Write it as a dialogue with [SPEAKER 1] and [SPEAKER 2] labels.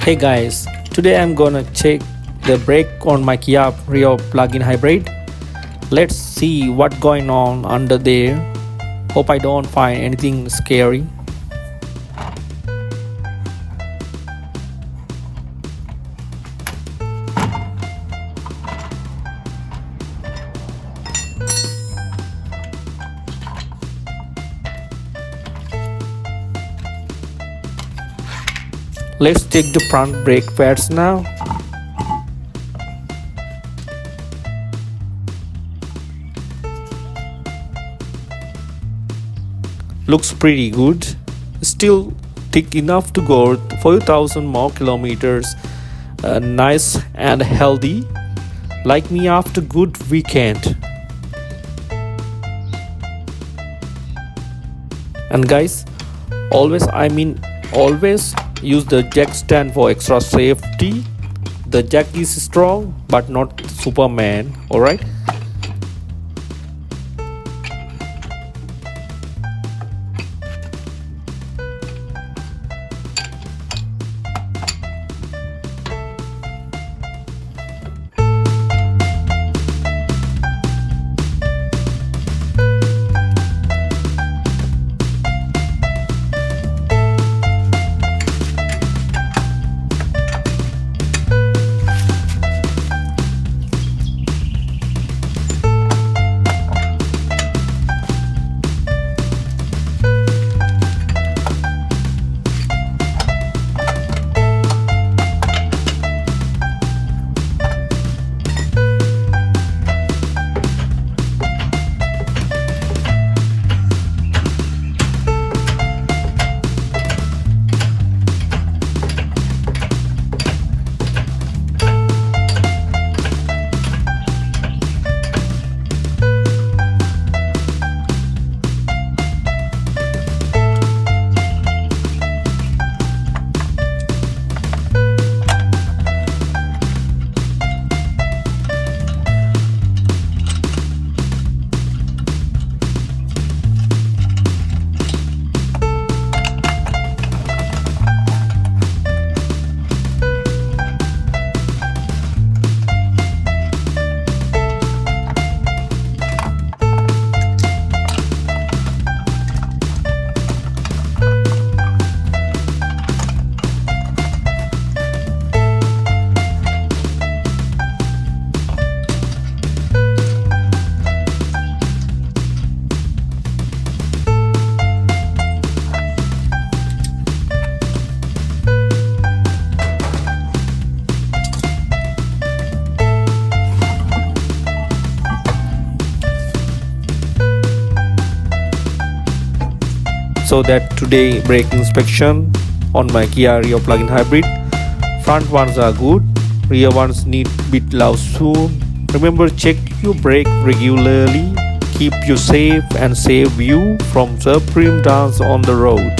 [SPEAKER 1] Hey guys, today I'm gonna check the brake on my Kia Rio Plug-in Hybrid. Let's see what's going on under there. Hope I don't find anything scary. Let's check the front brake pads now. Looks pretty good. Still thick enough to go 4,000 more kilometers. Nice and healthy, like me after good weekend. And guys, always use the jack stand for extra safety. The jack is strong but not Superman, alright? So that today brake inspection on my Kia Rio Plug-in Hybrid. Front ones are good, rear ones need bit love soon. Remember, check your brake regularly, keep you safe and save you from supreme dance on the road.